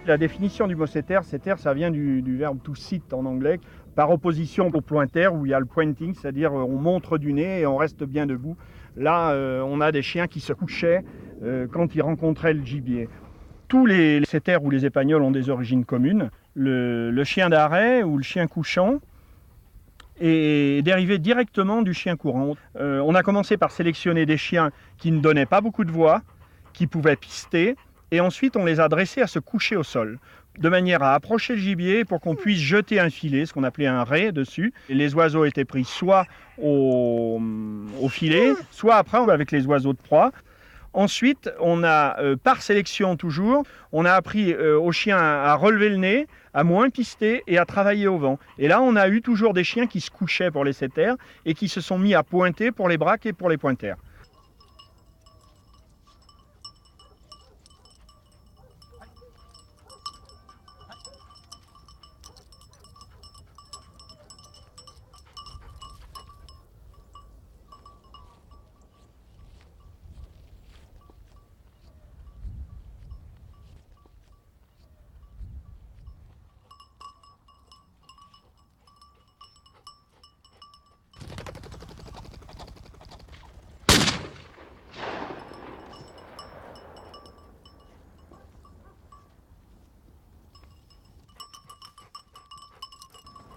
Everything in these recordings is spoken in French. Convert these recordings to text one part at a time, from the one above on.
La définition du mot setter, ça vient du verbe to sit en anglais, par opposition au pointer où il y a le pointing, c'est-à-dire on montre du nez et on reste bien debout. Là, on a des chiens qui se couchaient quand ils rencontraient le gibier. Tous les setters ou les épagnols ont des origines communes. Le chien d'arrêt ou le chien couchant est dérivé directement du chien courant. On a commencé par sélectionner des chiens qui ne donnaient pas beaucoup de voix, qui pouvaient pister, et ensuite on les a dressés à se coucher au sol, de manière à approcher le gibier pour qu'on puisse jeter un filet, ce qu'on appelait un ray dessus. Et les oiseaux étaient pris soit au filet, soit après avec les oiseaux de proie. Ensuite, on a, par sélection toujours, on a appris aux chiens à relever le nez, à moins pister et à travailler au vent. Et là, on a eu toujours des chiens qui se couchaient pour les setters et qui se sont mis à pointer pour les braques et pour les pointers.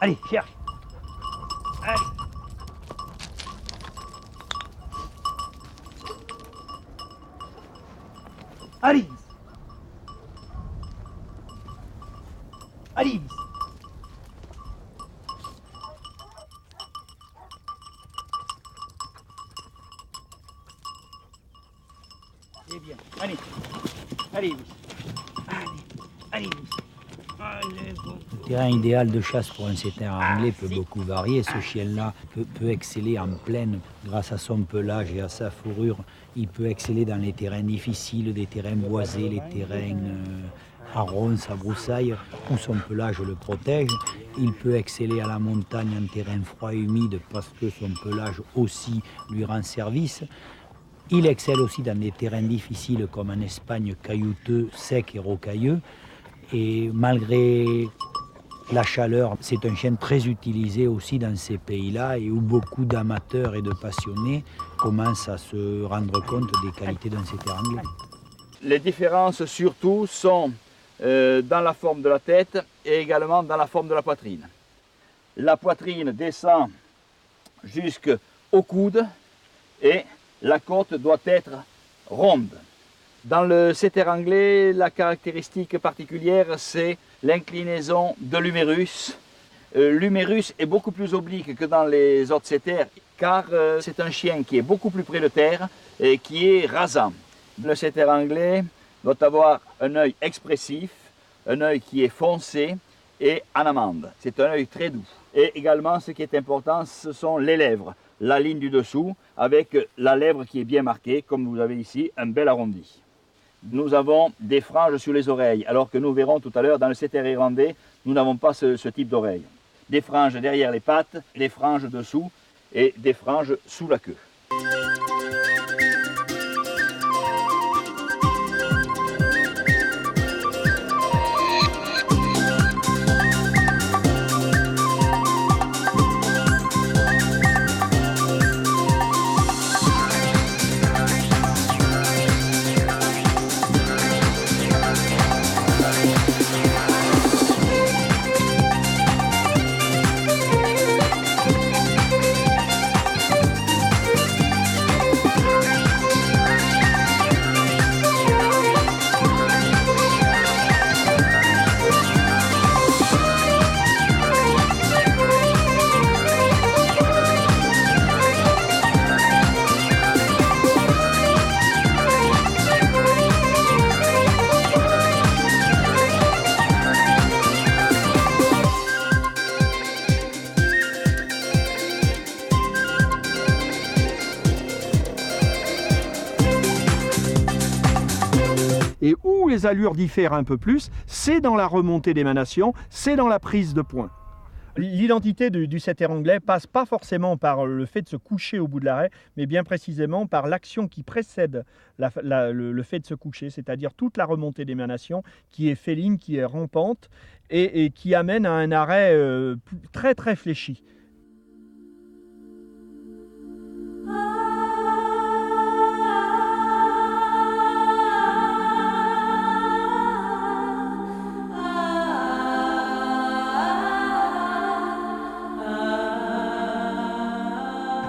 Allez, cherche. Allez. Allez. Allez. C'est bien. Allez. Allez. Allez. Allez. Le terrain idéal de chasse pour un setter anglais peut beaucoup varier. Ce chien-là peut exceller en plaine grâce à son pelage et à sa fourrure. Il peut exceller dans les terrains difficiles, des terrains boisés, les terrains à ronces, à broussailles, où son pelage le protège. Il peut exceller à la montagne en terrain froid et humide parce que son pelage aussi lui rend service. Il excelle aussi dans des terrains difficiles comme en Espagne, caillouteux, secs et rocailleux. Et malgré la chaleur, c'est un chien très utilisé aussi dans ces pays-là et où beaucoup d'amateurs et de passionnés commencent à se rendre compte des qualités d'un setter anglais. Les différences surtout sont dans la forme de la tête et également dans la forme de la poitrine. La poitrine descend jusqu'au coude et la côte doit être ronde. Dans le setter anglais, la caractéristique particulière, c'est l'inclinaison de l'humérus. L'humérus est beaucoup plus oblique que dans les autres setters, car c'est un chien qui est beaucoup plus près de terre et qui est rasant. Le setter anglais doit avoir un œil expressif, un œil qui est foncé et en amande. C'est un œil très doux. Et également, ce qui est important, ce sont les lèvres, la ligne du dessous, avec la lèvre qui est bien marquée, comme vous avez ici, un bel arrondi. Nous avons des franges sur les oreilles, alors que nous verrons tout à l'heure dans le setter irlandais, nous n'avons pas ce type d'oreille. Des franges derrière les pattes, des franges dessous et des franges sous la queue. Et où les allures diffèrent un peu plus, c'est dans la remontée d'émanation, c'est dans la prise de poing. L'identité du setter anglais passe pas forcément par le fait de se coucher au bout de l'arrêt, mais bien précisément par l'action qui précède le fait de se coucher, c'est-à-dire toute la remontée d'émanation qui est féline, qui est rampante et qui amène à un arrêt très très fléchi.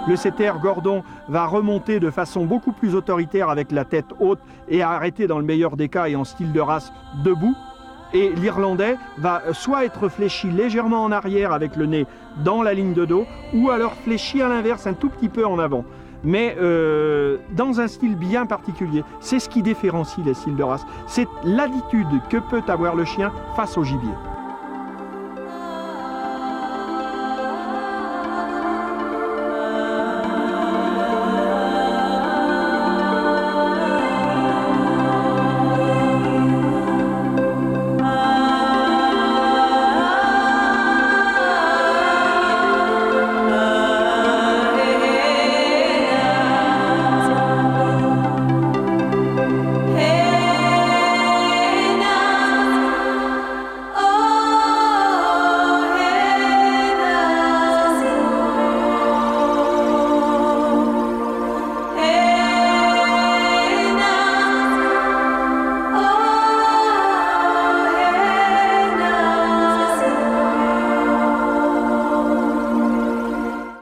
Le setter Gordon va remonter de façon beaucoup plus autoritaire avec la tête haute et arrêter dans le meilleur des cas et en style de race debout. Et l'Irlandais va soit être fléchi légèrement en arrière avec le nez dans la ligne de dos, ou alors fléchi à l'inverse un tout petit peu en avant. Mais dans un style bien particulier. C'est ce qui différencie les styles de race. C'est l'attitude que peut avoir le chien face au gibier.